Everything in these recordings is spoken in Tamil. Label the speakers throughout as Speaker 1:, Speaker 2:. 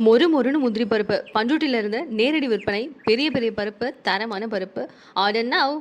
Speaker 1: மொறு மொறுன்னு முந்திரி பருப்பு பண்ருட்டில இருந்து நேரடி விற்பனை. பெரிய பெரிய பருப்பு, தரமான பருப்பு. Order now.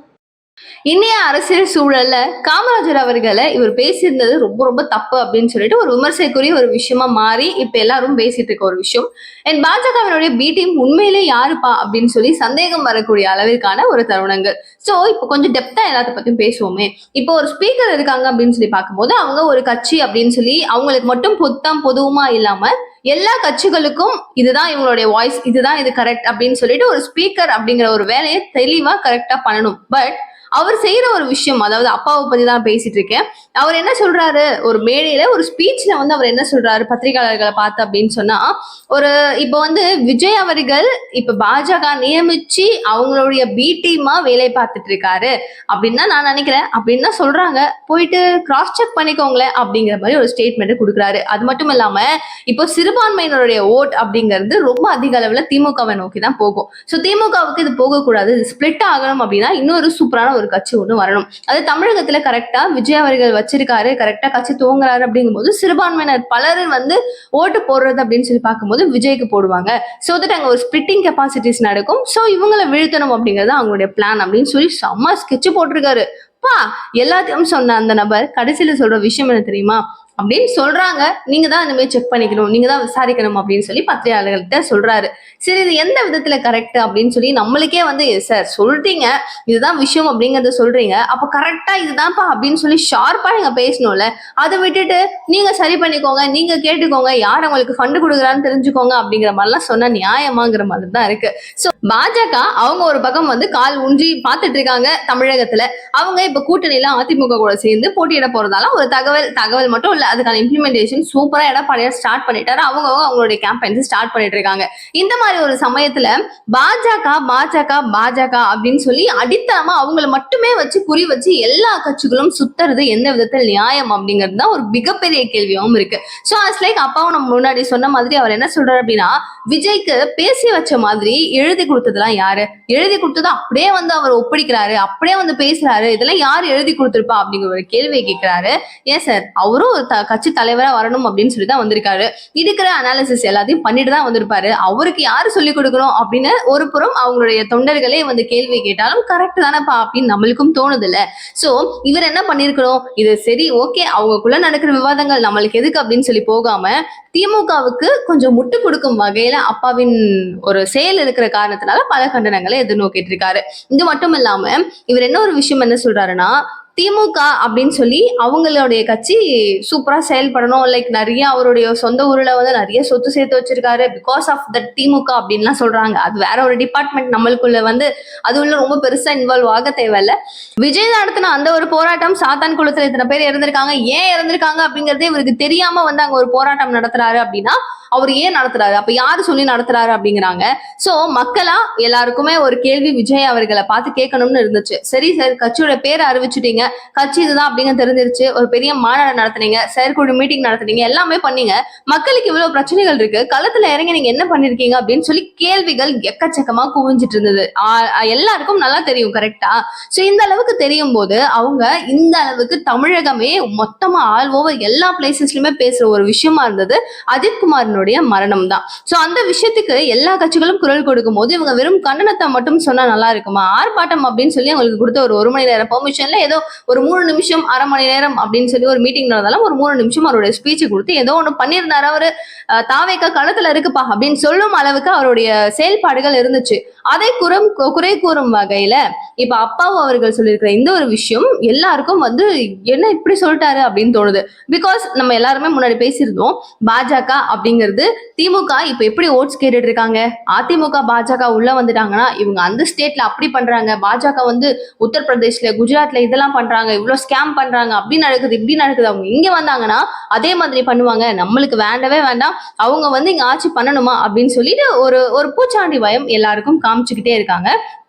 Speaker 2: இந்திய அரசியல் சூழல்ல காமராஜர் அவர்களை இவர் பேசியிருந்தது ரொம்ப ரொம்ப தப்பு அப்படின்னு சொல்லிட்டு ஒரு விமர்சைக்குரிய ஒரு விஷயமா மாறி இப்ப எல்லாரும் பேசிட்டு இருக்க ஒரு விஷயம். என் பாஜகவினுடைய பி டீம் உண்மையிலே யாருப்பா அப்படின்னு சொல்லி சந்தேகம் வரக்கூடிய அளவிற்கான ஒரு தருணங்கள். சோ இப்போ கொஞ்சம் டெப்தா எல்லாத்த பத்தியும் பேசுவோமே. இப்போ ஒரு ஸ்பீக்கர் இருக்காங்க அப்படின்னு சொல்லி பார்க்கும்போது அவங்க ஒரு கட்சி அப்படின்னு சொல்லி அவங்களுக்கு மட்டும் பொதுவுமா இல்லாம எல்லா கட்சிகளுக்கும் இதுதான் இவங்களுடைய வாய்ஸ், இதுதான் இது கரெக்ட் அப்படின்னு சொல்லிட்டு ஒரு ஸ்பீக்கர் அப்படிங்கிற ஒரு வேலையை தெளிவா கரெக்டா பண்ணணும். பட் அவர் செய்யற ஒரு விஷயம், அதாவது அப்பாவை பத்தி தான் பேசிட்டு இருக்கேன். அவர் என்ன சொல்றாரு, ஒரு மேடையில ஒரு ஸ்பீச்ல வந்து அவர் என்ன சொல்றாரு பத்திரிகையாளர்களை பார்த்து அப்படின்னு சொன்னா, ஒரு இப்போ வந்து விஜய் அவர்கள் இப்ப பாஜக நியமிச்சு அவங்களுடைய பி டீமா வேலை பார்த்துட்டு இருக்காரு அப்படின்னு தான் நான் நினைக்கிறேன் அப்படின்னு தான் சொல்றாங்க. போயிட்டு கிராஸ் செக் பண்ணிக்கோங்களேன் அப்படிங்கிற மாதிரி ஒரு ஸ்டேட்மெண்ட் கொடுக்குறாரு. அது மட்டும் இல்லாம இப்போ சிறுபான்மையினருடைய ஓட் அப்படிங்கிறது ரொம்ப அதிக அளவுல திமுகவை நோக்கி தான் போகும். ஸோ திமுகவுக்கு இது போகக்கூடாது, இது ஸ்பிளிட் ஆகணும் அப்படின்னா இன்னொரு சூப்பரான ஒரு கட்சி ஒன்று வரணும். அது தமிழகத்துல கரெக்டா விஜய் அவர்கள் வச்சிருக்காரு, கரெக்டா கட்சி துவங்குறாரு அப்படிங்கும்போது சிறுபான்மையினர் பலர் வந்து ஓட்டு போடுறது அப்படின்னு சொல்லி பார்க்கும்போது விஜய்க்கு போடுவாங்க. ஸோ தட் அங்க ஒரு ஸ்பிளிட்டிங் கெப்பாசிட்டிஸ் நடக்கும். ஸோ இவங்களை வீழ்த்தணும் அப்படிங்கிறது அவங்களுடைய பிளான் அப்படின்னு சொல்லி செம்ம ஸ்கெட்ச் போட்டிருக்காரு. பா, எல்லாத்தையும் சொன்ன அந்த நபர் கடைசியில சொல்ற விஷயம் என்ன தெரியுமா அப்படின்னு சொல்றாங்க, நீங்க தான் இனிமே செக் பண்ணிக்கணும், நீங்க தான் விசாரிக்கணும் அப்படின்னு சொல்லி பத்திரிகையாளர்கள்ட்ட சொல்றாரு. சரி, இது எந்த விதத்துல கரெக்ட் அப்படின்னு சொல்லி நம்மளுக்கே வந்து சார் சொல்றீங்க, இதுதான் விஷயம் அப்படிங்கறத சொல்றீங்க, அப்ப கரெக்டா இதுதான்ப்பா அப்படின்னு சொல்லி ஷார்ப்பா நீங்க பேசணும்ல. அதை விட்டுட்டு நீங்க சரி பண்ணிக்கோங்க, நீங்க கேட்டுக்கோங்க, யார் உங்களுக்கு ஃபண்டு கொடுக்குறான்னு தெரிஞ்சுக்கோங்க அப்படிங்கிற மாதிரிலாம் சொன்னா நியாயமாங்கிற மாதிரி தான் இருக்கு. சோ பாஜக அவங்க ஒரு பக்கம் வந்து கால் ஊன்றி பார்த்துட்டு இருக்காங்க தமிழகத்துல. அவங்க இப்ப கூட்டணியில அதிமுக கூட சேர்ந்து போட்டியிட போறதால ஒரு தகவல் மட்டும் இல்ல, அதுக்கான இம்ப்ளிமெண்டேஷன் சூப்பரா எடப்பாடியார் ஸ்டார்ட் பண்ணிட்டாரு. அவங்களுடைய கேம்பெயின்ஸ் ஸ்டார்ட் பண்ணிட்டு இருக்காங்க. இந்த மாதிரி ஒரு சமயத்துல பாஜக பாஜக பாஜக அப்படின்னு சொல்லி அடித்தளமா அவங்களை மட்டுமே வச்சு குறி வச்சு எல்லா கட்சிகளும் சுத்துறது எந்த விதத்தில் நியாயம் அப்படிங்கிறது தான் ஒரு மிகப்பெரிய கேள்வியாகவும் இருக்கு. சோ அஸ் லைக் அப்பாவும் நம்ம முன்னாடி சொன்ன மாதிரி அவர் என்ன சொல்றாரு அப்படின்னா, விஜய்க்கு பேசி வச்ச மாதிரி எழுதி கொடுத்ததெல்லாம் யாரு, எழுதி கொடுத்தது அப்படியே வந்து அவர் ஒப்படைக்கிறாரு, அப்படியே வந்து பேசுறாரு, இதெல்லாம் யார் எழுதி கொடுத்திருப்பா அப்படிங்கிற ஒரு கேள்வியை கேட்கிறாரு. ஏன் சார், அவரும் ஒரு கட்சி தலைவரா வரணும் அப்படின்னு சொல்லி தான் வந்திருக்காரு, இருக்கிற அனாலிசிஸ் எல்லாத்தையும் பண்ணிட்டு தான் வந்திருப்பாரு, அவருக்கு யாரு சொல்லிக் கொடுக்கணும் அப்படின்னு ஒரு புறம் அவங்களுடைய தொண்டர்களே வந்து கேள்வி கேட்டாலும் கரெக்ட் தானேப்பா அப்படின்னு நம்மளுக்கும் தோணுது இல்ல. சோ இவர் என்ன பண்ணிருக்கணும், இது சரி ஓகே அவங்களுக்குள்ள நடக்கிற விவாதங்கள் நம்மளுக்கு எதுக்கு அப்படின்னு சொல்லி போகாம திமுகவுக்கு கொஞ்சம் முட்டு கொடுக்கும் வகையில அப்பாவின் ஒரு செயல் இருக்கிற காரணத்தினால பல கண்டனங்களை எதிர்நோக்கிட்டு இருக்காரு. இது மட்டும் இல்லாம இவர் என்ன ஒரு விஷயம் என்ன சொல்றாருன்னா, திமுக அப்படின்னு சொல்லி அவங்களுடைய கட்சி சூப்பரா செயல்படணும், லைக் நிறைய அவருடைய சொந்த ஊர்ல வந்து நிறைய சொத்து சேர்த்து வச்சிருக்காரு பிகாஸ் ஆஃப் தட் திமுக அப்படின்லாம் சொல்றாங்க. அது வேற ஒரு டிபார்ட்மெண்ட், நம்மளுக்குள்ள வந்து அது உள்ள ரொம்ப பெருசா இன்வால்வ் ஆக தேவையில்ல. விஜய் நடத்தின அந்த ஒரு போராட்டம், சாத்தான் குளத்துல இத்தனை பேர் இறந்திருக்காங்க, ஏன் இறந்திருக்காங்க அப்படிங்கறதே இவருக்கு தெரியாம வந்து அங்க ஒரு போராட்டம் நடத்துறாரு அப்படின்னா அவர் ஏன் நடத்துறாரு, அப்ப யாரு சொல்லி நடத்துறாரு அப்படிங்கிறாங்க. சோ மக்களா எல்லாருக்குமே ஒரு கேள்வி விஜய் அவர்களை பார்த்து கேட்கணும்னு இருந்துச்சு. சரி சார், கட்சியோட பேரை அறிவிச்சுட்டீங்க, கட்சி இதுதான் அப்படிங்க தெரிஞ்சிருச்சு, ஒரு பெரிய மாநாடு நடத்துனீங்க, செயற்குழு மீட்டிங் நடத்துனீங்க, எல்லாமே பண்ணீங்க, மக்களுக்கு இவ்வளவு பிரச்சனைகள் இருக்கு, களத்துல இறங்கி நீங்க என்ன பண்ணிருக்கீங்க அப்படின்னு சொல்லி கேள்விகள் எக்கச்சக்கமா குவிஞ்சிட்டு இருந்தது. எல்லாருக்கும் நல்லா தெரியும் கரெக்டா. சோ இந்த அளவுக்கு தெரியும் போது அவங்க இந்த அளவுக்கு தமிழகமே மொத்தமா ஆல் ஓவர் எல்லா பிளேசஸ்லயுமே பேசுற ஒரு விஷயமா இருந்தது அஜித்குமார் மரணம் தான். சோ அந்த விஷயத்துக்கு எல்லா கட்சிகளும் குரல் கொடுக்கும் போது இவங்க வெறும் கண்டனத்தை மட்டும் சொன்னா நல்லா இருக்குமா? ஆர்ப்பாட்டம் அப்படின்னு சொல்லி அவங்களுக்கு கொடுத்த ஒரு மணி நேரம் பெர்மிஷன்ல ஏதோ ஒரு 3 நிமிஷம் அரை மணி நேரம் அப்படின்னு சொல்லி ஒரு மீட்டிங் நடந்தாலும் ஒரு 3 நிமிஷம் அவருடைய ஸ்பீச் கொடுத்து ஏதோ ஒண்ணு பண்ணியிருந்தாரு. அவரு தாவேக்கா களத்துல இருக்குப்பா அப்படின்னு சொல்லும் அளவுக்கு அவருடைய செயல்பாடுகள் இருந்துச்சு. அதை குறை கூறும் வகையில இப்ப அப்பாவு அவர்கள் சொல்லியிருக்கிற இந்த ஒரு விஷயம் எல்லாருக்கும் வந்து என்ன இப்படி சொல்லிட்டாரு அப்படின்னு தோணுது. பிகாஸ் நம்ம எல்லாருமே முன்னாடி பேசியிருந்தோம், பாஜக அப்படிங்கிறது திமுக இப்ப எப்படி ஓட்ஸ் கேட்டுட்டு இருக்காங்க, அதிமுக பாஜக உள்ள வந்துட்டாங்கன்னா இவங்க அந்த ஸ்டேட்ல அப்படி பண்றாங்க, பாஜக வந்து உத்தரப்பிரதேஷ்ல குஜராத்ல இதெல்லாம் பண்றாங்க, இவ்வளவு ஸ்கேம் பண்றாங்க, அப்படி நடக்குது இப்படி நடக்குது, அவங்க இங்க வந்தாங்கன்னா அதே மாதிரி பண்ணுவாங்க, நம்மளுக்கு வேண்டவே வேண்டாம், அவங்க வந்து இங்க ஆட்சி பண்ணணுமா அப்படின்னு சொல்லிட்டு ஒரு பூச்சாண்டி பயம் எல்லாருக்கும் காமிச்சுக்கிட்டே இருக்காங்க.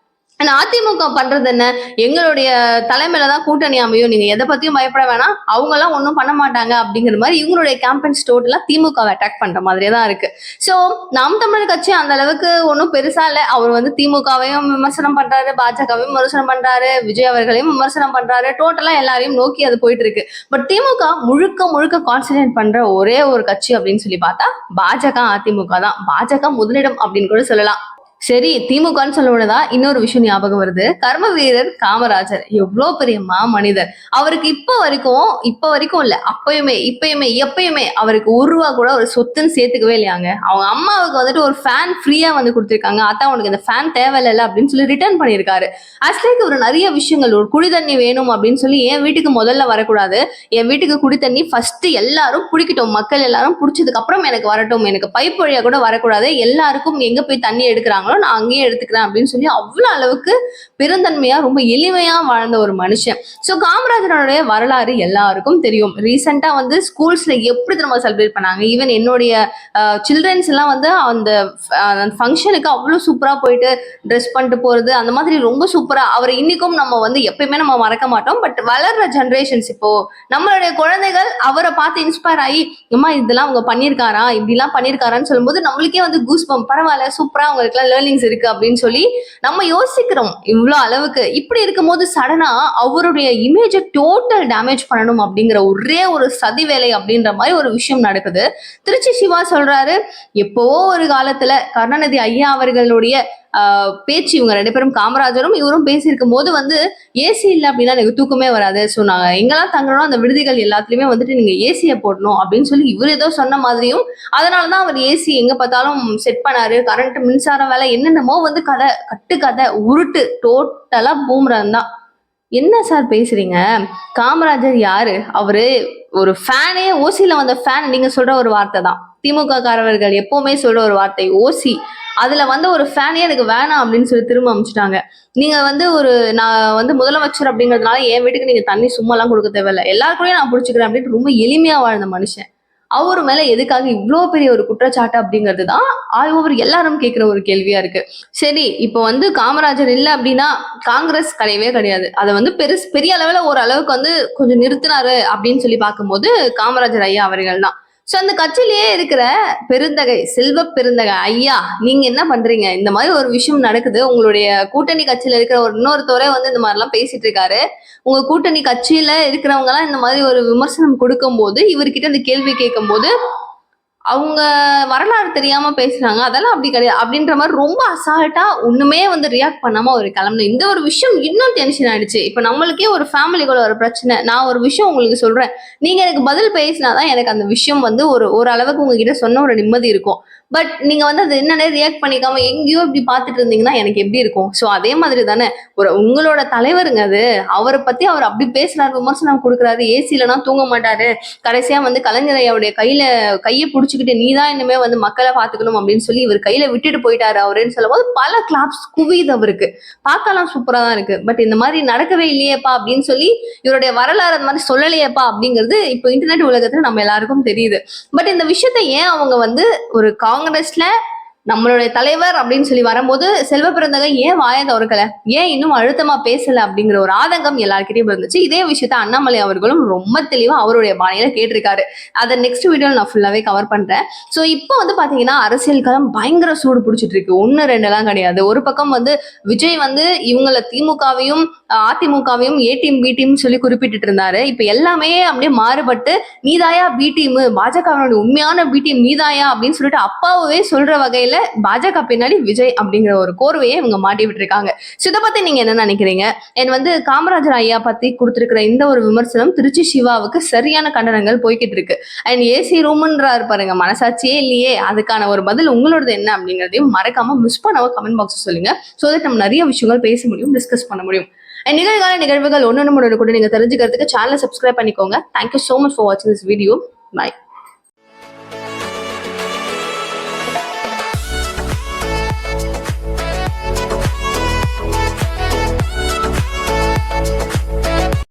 Speaker 2: ஆனா அதிமுக பண்றது என்ன, எங்களுடைய தலைமையில தான் கூட்டணி அமையும், நீங்க எதை பத்தியும் பயப்பட வேணாம், அவங்க எல்லாம் ஒன்றும் பண்ண மாட்டாங்க அப்படிங்கிற மாதிரி இவங்களுடைய கேம்பெயின்ஸ் டோட்டலா திமுகவை அட்டாக் பண்ற மாதிரியே தான் இருக்கு. சோ நாம் தமிழர் கட்சி அந்த அளவுக்கு ஒன்றும் பெருசா இல்ல. அவர் வந்து திமுகவையும் விமர்சனம் பண்றாரு, பாஜகவையும் விமர்சனம் பண்றாரு, விஜய் அவர்களையும் விமர்சனம் பண்றாரு, டோட்டலா எல்லாரையும் நோக்கி அது போயிட்டு இருக்கு. பட் திமுக முழுக்க முழுக்க கான்சன்ட்ரேட் பண்ற ஒரே ஒரு கட்சி அப்படின்னு சொல்லி பார்த்தா பாஜக அதிமுக தான். பாஜக முதலிடம் அப்படின்னு கூட சொல்லலாம். சரி, திமுகன்னு சொல்லணும்தான் இன்னொரு விஷயம் ஞாபகம் வருது. கர்ம வீரர் காமராஜர் எவ்வளவு பெரிய மனிதர். அவருக்கு இப்ப வரைக்கும் இல்ல, அப்பயுமே இப்பயுமே எப்பயுமே அவருக்கு ஒரு ரூபா கூட ஒரு சொத்துன்னு சேர்த்துக்கவே இல்லையாங்க. அவங்க அம்மாவுக்கு வந்துட்டு ஒரு ஃபேன் ஃப்ரீயா வந்து கொடுத்திருக்காங்க. அதான் உனக்கு இந்த ஃபேன் தேவையில்ல அப்படின்னு சொல்லி ரிட்டர்ன் பண்ணியிருக்காரு. ஆக்சுவலி ஒரு நிறைய விஷயங்கள், ஒரு குடி தண்ணி வேணும் அப்படின்னு சொல்லி என் வீட்டுக்கு முதல்ல வரக்கூடாது, என் வீட்டுக்கு குடி தண்ணி ஃபர்ஸ்ட் எல்லாரும் குடிக்கட்டும், மக்கள் எல்லாரும் குடிச்சதுக்கு அப்புறம் எனக்கு வரட்டும், எனக்கு பைப் வழியா கூட வரக்கூடாது, எல்லாருக்கும் எங்க போய் தண்ணி எடுக்கிறாங்களோ நான் அங்கேயே எடுத்துக்கிறேன் அப்படின்னு சொல்லி அவ்வளவு அளவுக்கு பெருந்தன்மையா ரொம்ப எளிமையா வாழ்ந்த ஒரு மனுஷன். சோ காமராஜருடைய வரலாறு எல்லாருக்கும் தெரியும். ரீசெண்டா வந்து ஸ்கூல்ஸ்ல எப்படி நம்ம செலிப்ரேட் பண்ணாங்க. ஈவன் என்னுடைய சில்ட்ரன்ஸ் எல்லாம் வந்து அந்த ஃபங்க்ஷனுக்கு அவ்வளவு சூப்பரா போயிட்டு ட்ரெஸ் பண்ணிட்டு போறது, அந்த மாதிரி ரொம்ப சூப்பரா அவர் இன்னைக்கும் நம்ம வந்து எப்பயுமே நம்ம மறக்க மாட்டோம். பட் வளர்ற ஜென்ரேஷன்ஸ் இப்போ நம்மளுடைய குழந்தைகள் அவரை பார்த்து இன்ஸ்பயர் ஆகி அம்மா இதெல்லாம் அவங்க பண்ணியிருக்காரா, இப்படிலாம் பண்ணியிருக்காரான்னு சொல்லும்போது நம்மளுக்கே வந்து கூஸ்பம், பரவாயில்ல சூப்பரா அவங்களுக்கு எல்லாம் லேர்னிங்ஸ் இருக்கு அப்படின்னு சொல்லி நம்ம யோசிக்கிறோம். இவ்வளவு அளவுக்கு இப்படி இருக்கும் போது சடனா அவருடைய இமேஜை டோட்டல் டேமேஜ் பண்ணணும் அப்படிங்கிற ஒரே ஒரு சதி வேலை அப்படின்ற மாதிரி ஒரு விஷயம் நடக்குது. திருச்சி சிவா சொல்றாரு, எப்பவோ ஒரு காலத்துல கருணாநிதி ஐயா அவர்களுடைய பேச்சு, இவங்க ரெண்டு பேரும் காமராஜரும் இவரும் பேசியிருக்கும் போது வந்து ஏசி இல்லை அப்படின்னா எனக்கு தூக்கமே வராது, ஸோ நாங்க எங்கெல்லாம் தங்குறோம் அந்த விடுதிகள் எல்லாத்துலயுமே வந்துட்டு நீங்க ஏசியை போடணும் அப்படின்னு சொல்லி இவர் ஏதோ சொன்ன மாதிரியும், அதனாலதான் அவர் ஏசி எங்க பார்த்தாலும் செட் பண்ணாரு, கரண்ட் மின்சாரம் வேலை என்னென்னமோ வந்து கதை உருட்டு டோட்டலா பூம்ரன் தான். என்ன சார் பேசுறீங்க? காமராஜர் யாரு? அவரு ஒரு ஃபேனே, ஓசியில வந்த ஃபேன் நீங்க சொல்ற ஒரு வார்த்தை தான். திமுக காரவர்கள் எப்பவுமே சொல்ற ஒரு வார்த்தை ஓசி. அதுல வந்து ஒரு ஃபேனே எனக்கு வேணாம் அப்படின்னு சொல்லி திரும்ப அனுப்பிச்சிட்டாங்க. நீங்க வந்து நான் வந்து முதலமைச்சர் அப்படிங்கிறதுனால என் வீட்டுக்கு நீங்க தண்ணி சும்மா எல்லாம் கொடுக்க தேவையில்லை, எல்லாருக்குள்ளயும் நான் பிடிச்சிக்கிறேன் அப்படின்னு ரொம்ப எளிமையா வாழ்ந்த மனுஷன். அவரு மேல எதுக்காக இவ்வளவு பெரிய ஒரு குற்றச்சாட்டு அப்படிங்கிறது தான் ஆய்வோவர் எல்லாரும் கேட்கிற ஒரு கேள்வியா இருக்கு. சரி, இப்போ வந்து காமராஜர் இல்லை அப்படின்னா காங்கிரஸ் கிடையவே கிடையாது. அதை வந்து பெரிய அளவுல ஓரளவுக்கு வந்து கொஞ்சம் நிறுத்தினாரு அப்படின்னு சொல்லி பார்க்கும்போது காமராஜர் ஐயா அவர்கள் தான். சோ அந்த கட்சியிலேயே இருக்கிற பெருந்தகை, செல்வ பெருந்தகை ஐயா, நீங்க என்ன பண்றீங்க? இந்த மாதிரி ஒரு விஷயம் நடக்குது, உங்களுடைய கூட்டணி கட்சியில இருக்கிற இன்னொருத்தவரே வந்து இந்த மாதிரி எல்லாம் பேசிட்டு இருக்காரு, உங்க கூட்டணி கட்சியில இருக்கிறவங்க எல்லாம் இந்த மாதிரி ஒரு விமர்சனம் கொடுக்கும் போது இவர்கிட்ட இந்த கேள்வி கேட்கும் போது அவங்க வரலாறு தெரியாம பேசுறாங்க, அதெல்லாம் அப்படி கிடையாது அப்படின்ற மாதிரி ரொம்ப அசால்ட்டா ஒண்ணுமே வந்து ரியாக்ட் பண்ணாம ஒரு கிளம்பணும். இந்த ஒரு விஷயம் இன்னும் டென்ஷன் ஆயிடுச்சு. இப்ப நம்மளுக்கே ஒரு ஃபேமிலிக்குள்ள ஒரு பிரச்சனை, நான் ஒரு விஷயம் உங்களுக்கு சொல்றேன், நீங்க எனக்கு பதில் பேசினாதான் எனக்கு அந்த விஷயம் வந்து ஒரு அளவுக்கு உங்ககிட்ட சொன்ன ஒரு நிம்மதி இருக்கும். பட் நீங்க வந்து அது என்னன்னே ரியாக்ட் பண்ணிக்காம எங்கேயோ இப்படி பார்த்துட்டு இருந்தீங்கன்னா எனக்கு எப்படி இருக்கும்? சோ அதே மாதிரி தானே உங்களோட தலைவருங்க அது, அவரை பத்தி அவர் அப்படி பேசுறாரு, விமர்சனம் கொடுக்குறாரு, ஏசிலனா தூங்க மாட்டாரு, கடைசியா வந்து கலைஞர் அவருடைய கையை பிடிச்சிக்கிட்டு நீதான் இனிமே வந்து மக்களை பாத்துக்கணும் அப்படின்னு சொல்லி இவர் கையில விட்டுட்டு போயிட்டாரு அவருன்னு சொல்லும் போது பல கிளாப்ஸ் குவிது அவருக்கு. பார்க்கலாம் சூப்பரா தான் இருக்கு. பட் இந்த மாதிரி நடக்கவே இல்லையேப்பா அப்படின்னு சொல்லி இவருடைய வரலாறு அந்த மாதிரி சொல்லலையேப்பா அப்படிங்கிறது இப்போ இன்டர்நெட் உலகத்துல நம்ம எல்லாருக்கும் தெரியுது. பட் இந்த விஷயத்த ஏன் அவங்க வந்து ஒரு காங்கிரஸ்ல நம்மளுடைய தலைவர் அப்படின்னு சொல்லி வரும்போது செல்வ பிறந்தகை ஏன் வாய திறக்கல, ஏன் இன்னும் அழுத்தமா பேசல அப்படிங்கிற ஒரு ஆதங்கம் எல்லாருக்கிட்டையும் இருந்துச்சு. இதே விஷயத்த அண்ணாமலை அவர்களும் ரொம்ப தெளிவா அவருடைய பாணியில கேட்டிருக்காரு. அதை நெக்ஸ்ட் வீடியோல நான் ஃபுல்லாவே கவர் பண்றேன். சோ இப்போ வந்து பாத்தீங்கன்னா அரசியல் களம் பயங்கர சூடு பிடிச்சிட்டு இருக்கு. 1 2 எல்லாம் கிடையாது. ஒரு பக்கம் வந்து விஜய் வந்து இவங்கள திமுகவையும் அதிமுகவையும் ஏ டீம் பி டீம் சொல்லி குறிப்பிட்டு இருந்தாரு. இப்ப எல்லாமே அப்படியே மாறுபட்டு நீதாயா பி டீம், பாஜகவினுடைய உண்மையான பி டீம் நீதாயா அப்படின்னு சொல்லிட்டு அப்பாவே சொல்ற வகையில பாஜக பின்னாடி விஜய் அப்படிங்கிற ஒரு கோர்வையை இவங்க மாட்டி விட்டுருக்காங்க. இதை பத்தி நீங்க என்ன நினைக்கிறீங்க? வந்து காமராஜர் ஐயா பத்தி கொடுத்திருக்கிற இந்த ஒரு விமர்சனம் திருச்சி சிவாவுக்கு சரியான கண்டனங்கள் போய்கிட்டு இருக்கு. அண்ட் ஏசி ரூம்ன்றாரு பாருங்க, மனசாட்சியே இல்லையே. அதுக்கான ஒரு பதில் உங்களோடது என்ன அப்படிங்கிறதையும் மறக்காம மிஸ் பண்ணாம கமெண்ட் பாக்ஸ் சொல்லுங்க. சோ தட் நம்ம நிறைய விஷயங்கள் பேச முடியும், டிஸ்கஸ் பண்ண முடியும். நிகழ்கால நிகழ்வுகள் ஒன்னு கூட நீங்க தெரிஞ்சுக்கிறதுக்கு சேனலை சப்ஸ்கிரைப் பண்ணிக்கோங்க. தேங்க்யூ சோ மச் ஃபார் வாட்சிங் திஸ் வீடியோ. பை.